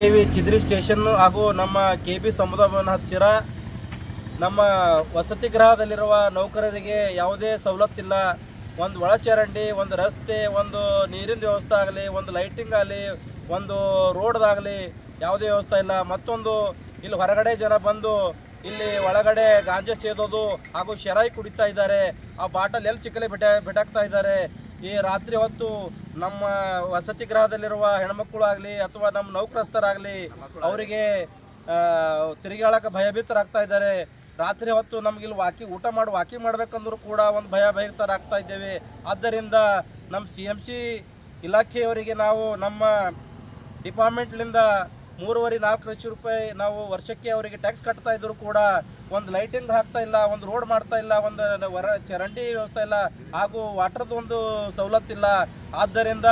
KV Chidri station ಹಾಗೂ ನಮ್ಮ KB ಸಮುದಾಯ ಭವನ ಹತ್ತಿರ ನಮ್ಮ ವಸತಿ ಗೃಹದಲ್ಲಿರುವ ನೌಕರರಿಗೆ ಯಾವುದೇ ಸವಲತ್ತಿಲ್ಲ. ಒಂದು ಒಳಚರಂಡಿ, ಒಂದು ರಸ್ತೆ, ಒಂದು ನೀರಿನ ವ್ಯವಸ್ಥೆ ಆಗಲಿ, ಒಂದು ಲೈಟಿಂಗ್ ಆಗಲಿ, ಒಂದು ರೋಡ್ದಾಗಲಿ ಯಾವುದೇ ವ್ಯವಸ್ಥೆ ಇಲ್ಲ. ಮತ್ತೊಂದು ಇಲ್ಲಿ ಹೊರಗಡೆ ಜನ ಬಂದು ಇಲ್ಲಿ ಒಳಗಡೆ ಗಾಂಜಾ ಸೇದೋದು ಹಾಗೂ ಶರಾಯಿ ಕುಡಿತಾ ಇದ್ದಾರೆ. ಆ ಬಾಟಲ್ ಎಲ್ಲಿ ಚಿಕ್ಕಲೆ ಬಿಟಾಕ್ತಾ ಇದ್ದಾರೆ. ಈ ರಾತ್ರಿ ಹೊತ್ತು ನಮ್ಮ ವಸತಿ ಗೃಹದಲ್ಲಿರುವ ಹೆಣ್ಮಕ್ಳು ಆಗಲಿ ಅಥವಾ ನಮ್ಮ ನೌಕರಸ್ಥರಾಗಲಿ ಅವರಿಗೆ ತಿರುಗಾಳಕ್ಕೆ ಭಯಭೀತರಾಗ್ತಾ ಇದ್ದಾರೆ. ರಾತ್ರಿ ಹೊತ್ತು ನಮಗಿಲ್ಲಿ ವಾಕಿಂಗ್ ಮಾಡಬೇಕಂದ್ರೂ ಕೂಡ ಒಂದು ಭಯಭೀತರಾಗ್ತಾ ಇದ್ದೇವೆ. ಆದ್ದರಿಂದ ನಮ್ಮ CMC ಇಲಾಖೆಯವರಿಗೆ ನಾವು ನಮ್ಮ ಡಿಪಾರ್ಟ್ಮೆಂಟ್ಲಿಂದ 3.5-4 ಲಕ್ಷ ರೂಪಾಯಿ ನಾವು ವರ್ಷಕ್ಕೆ ಅವರಿಗೆ ಟ್ಯಾಕ್ಸ್ ಕಟ್ತಾ ಇದ್ರು ಕೂಡ ಒಂದು ಲೈಟಿಂಗ್ ಹಾಕ್ತಾ ಇಲ್ಲ, ಒಂದು ರೋಡ್ ಮಾಡ್ತಾ ಇಲ್ಲ, ಒಂದು ಚರಂಡಿ ವ್ಯವಸ್ಥೆ ಇಲ್ಲ, ಹಾಗೂ ವಾಟರ್ದು ಒಂದು ಸವಲತ್ತಿಲ್ಲ. ಆದ್ದರಿಂದ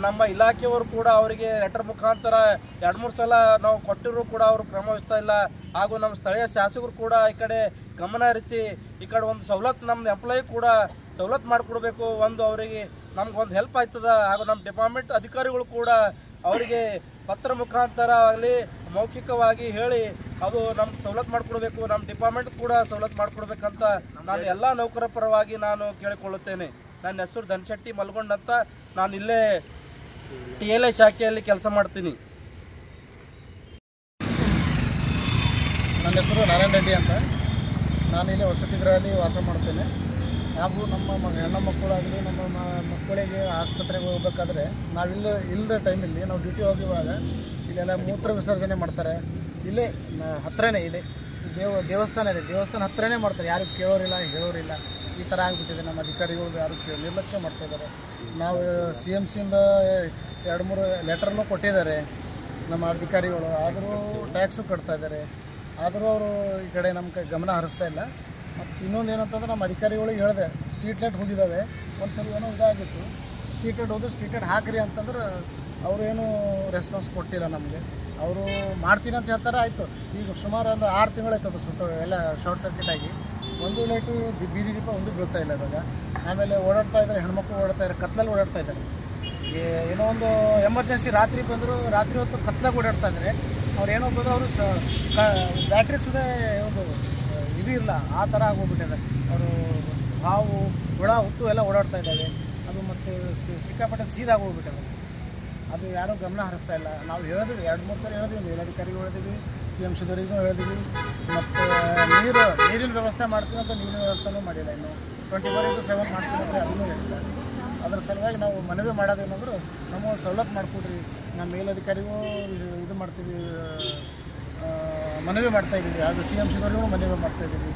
ನಮ್ಮ ಇಲಾಖೆಯವರು ಕೂಡ ಅವರಿಗೆ ಲೆಟರ್ ಮುಖಾಂತರ 2-3 ಸಲ ನಾವು ಕೊಟ್ಟಿರೂ ಕೂಡ ಅವರು ಕ್ರಮ ವಹಿಸ್ತಾ ಇಲ್ಲ. ಹಾಗೂ ನಮ್ಮ ಸ್ಥಳೀಯ ಶಾಸಕರು ಕೂಡ ಈ ಕಡೆ ಗಮನ ಹರಿಸಿ ಈ ಕಡೆ ಒಂದು ಸವಲತ್ತು ನಮ್ಮ ಎಂಪ್ಲಾಯಿ ಕೂಡ ಸವಲತ್ತು ಮಾಡಿಕೊಡ್ಬೇಕು. ಒಂದು ಅವರಿಗೆ ನಮ್ಗೊಂದು ಹೆಲ್ಪ್ ಆಯ್ತದ. ಹಾಗೂ ನಮ್ಮ ಡಿಪಾರ್ಟ್ಮೆಂಟ್ ಅಧಿಕಾರಿಗಳು ಕೂಡ ಅವರಿಗೆ ಪತ್ರ ಮುಖಾಂತರ ಆಗಲಿ ಮೌಖಿಕವಾಗಿ ಹೇಳಿ ಅದು ನಮ್ಗೆ ಸವಲತ್ತು ಮಾಡಿಕೊಡ್ಬೇಕು, ನಮ್ಮ ಡಿಪಾರ್ಟ್ಮೆಂಟ್ ಕೂಡ ಸವಲತ್ತು ಮಾಡಿಕೊಡ್ಬೇಕಂತ ನಾನು ಎಲ್ಲ ನೌಕರ ಪರವಾಗಿ ನಾನು ಕೇಳಿಕೊಳ್ಳುತ್ತೇನೆ. ನನ್ನ ಹೆಸರು ಧನಶೆಟ್ಟಿ ಮಲ್ಗೊಂಡ್ ಅಂತ, ನಾನು ಇಲ್ಲೇ TLI ಶಾಖೆಯಲ್ಲಿ ಕೆಲಸ ಮಾಡ್ತೀನಿ. ನನ್ನ ಹೆಸರು ನಾರಾಯಣ ರೆಡ್ಡಿ ಅಂತ. ನಾನಿಲ್ಲಿ ವಸತಿ ಗೃಹದಲ್ಲಿ ವಾಸ ಮಾಡ್ತೇನೆ. ಹಾಗೂ ನಮ್ಮ ಹೆಣ್ಣು ಮಕ್ಕಳಾಗಲಿ ನಮ್ಮ ಮಕ್ಕಳಿಗೆ ಆಸ್ಪತ್ರೆಗೆ ಹೋಗ್ಬೇಕಾದ್ರೆ ಇಲ್ಲದ ಟೈಮಲ್ಲಿ ನಾವು ಡ್ಯೂಟಿ ಹೋಗುವಾಗ ಇಲ್ಲೆಲ್ಲ ಮೂತ್ರ ವಿಸರ್ಜನೆ ಮಾಡ್ತಾರೆ. ಇಲ್ಲೇ ಹತ್ತಿರನೇ ಇದೆ ದೇವಸ್ಥಾನ ಇದೆ, ದೇವಸ್ಥಾನ ಹತ್ತಿರನೇ ಮಾಡ್ತಾರೆ. ಯಾರು ಕೇಳೋರಿಲ್ಲ ಹೇಳೋರಿಲ್ಲ. ಈ ಥರ ಆಗಿಬಿಟ್ಟಿದೆ. ನಮ್ಮ ಅಧಿಕಾರಿಗಳು ಯಾರು ನಿರ್ಲಕ್ಷ್ಯ ಮಾಡ್ತಾಯಿದ್ದಾರೆ. ನಾವು CMCಯಿಂದ 2-3 ಲೆಟರ್ನೂ ಕೊಟ್ಟಿದ್ದಾರೆ ನಮ್ಮ ಅಧಿಕಾರಿಗಳು. ಆದರೂ ಟ್ಯಾಕ್ಸು ಕಟ್ತಾ ಇದ್ದಾರೆ. ಆದರೂ ಅವರು ಈ ಕಡೆ ನಮ್ಮ ಗಮನ ಹರಿಸ್ತಾ ಇಲ್ಲ. ಮತ್ತು ಇನ್ನೊಂದು ಏನಂತಂದ್ರೆ ನಮ್ಮ ಅಧಿಕಾರಿಗಳಿಗೆ ಹೇಳಿದೆ, ಸ್ಟ್ರೀಟ್ ಲೈಟ್ ಹೋಗಿದ್ದಾವೆ. ಒಂದು ಸಲ ಏನೋ ಇದಾಗಿತ್ತು, ಸ್ಟ್ರೀಟ್ ಲೈಟ್ ಹಾಕ್ರಿ ಅಂತಂದ್ರೆ ಅವರೇನು ರೆಸ್ಪಾನ್ಸ್ ಕೊಟ್ಟಿಲ್ಲ ನಮಗೆ. ಅವರು ಮಾಡ್ತೀನಿ ಅಂತ ಹೇಳ್ತಾರೆ. ಆಯಿತು, ಈಗ ಸುಮಾರು ಒಂದು 6 ತಿಂಗಳಾಯ್ತು ಅದು ಸುಟ್ಟು ಎಲ್ಲ ಶಾರ್ಟ್ ಸರ್ಕ್ಯೂಟ್ ಆಗಿ. ಒಂದು ಲೈಟು ಬೀದಿ ದೀಪ ಒಂದು ಬೀಳ್ತಾ ಇಲ್ಲ ಇವಾಗ. ಆಮೇಲೆ ಓಡಾಡ್ತಾ ಇದ್ದಾರೆ, ಹೆಣ್ಮಕ್ಳು ಓಡಾಡ್ತಾ ಇದ್ದಾರೆ, ಕತ್ಲಲ್ಲಿ ಓಡಾಡ್ತಾ ಇದ್ದಾರೆ. ಏನೋ ಒಂದು ಎಮರ್ಜೆನ್ಸಿ ರಾತ್ರಿ ಬಂದರು, ರಾತ್ರಿ ಹೊತ್ತು ಕತ್ಲಾಗಿ ಓಡಾಡ್ತಾ ಇದ್ದಾರೆ. ಅವ್ರು ಏನೋ ಬಂದರೆ ಅವರು ಬ್ಯಾಟ್ರಿ ಸುದೇ ಒಂದು ಇದು ಇಲ್ಲ, ಆ ಥರ ಆಗೋಗ್ಬಿಟ್ಟಿದೆ. ಅವರು ಹಾವು ಹುಳ ಹುಟ್ಟು ಎಲ್ಲ ಓಡಾಡ್ತಾ ಇದ್ದಾವೆ. ಅದು ಮತ್ತು ಸಿಕ್ಕಾಪಟ್ಟೆ ಸೀದಾಗೋಗ್ಬಿಟ್ಟಿದೆ. ಅದು ಯಾರೂ ಗಮನ ಹರಿಸ್ತಾ ಇಲ್ಲ. ನಾವು ಹೇಳಿದ್ವಿ, 2-3 ಸಲ ಹೇಳಿದ್ವಿ, ಮೇಲಧಿಕಾರಿಗೂ ಹೇಳಿದ್ವಿ, CMCದವರಿಗೂ ಹೇಳಿದ್ವಿ. ಮತ್ತು ನೀರಿನ ವ್ಯವಸ್ಥೆ ಮಾಡ್ತೀವಿ ಅಂತ ನೀರಿನ ವ್ಯವಸ್ಥೆನೂ ಮಾಡಿಲ್ಲ. ಇನ್ನು 24/7 ಮಾಡ್ತೀವಿ ಅಂದರೆ ಅದನ್ನೂ ಹೇಳಿಲ್ಲ. ಅದ್ರ ಸಲುವಾಗಿ ನಾವು ಮನವಿ ಮಾಡೋದೇನಂದ್ರೆ ನಮ್ಮ ಸವಲತ್ತು ಮಾಡಿಕೊಡ್ರಿ. ನಮ್ಮ ಮೇಲಧಿಕಾರಿಗೂ ಇದು ಮಾಡ್ತೀವಿ, ಮನವಿ ಮಾಡ್ತಾಯಿದ್ದೀವಿ. ಹಾಗೂ CMCದವರಿಗೂ ಮನವಿ ಮಾಡ್ತಾಯಿದ್ದೀವಿ.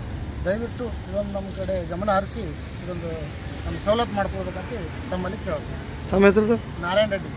ದಯವಿಟ್ಟು ಇದೊಂದು ನಮ್ಮ ಕಡೆ ಗಮನ ಹರಿಸಿ ಇದೊಂದು ನಮ್ಮ ಸವಲತ್ತು ಮಾಡ್ಕೊಡ್ಬೇಕಂತ ತಮ್ಮಲ್ಲಿ ಕೇಳೋದು. ತಮ್ಮ ಹೆಸರು ಸರ್? ನಾರಾಯಣ ರೆಡ್ಡಿ.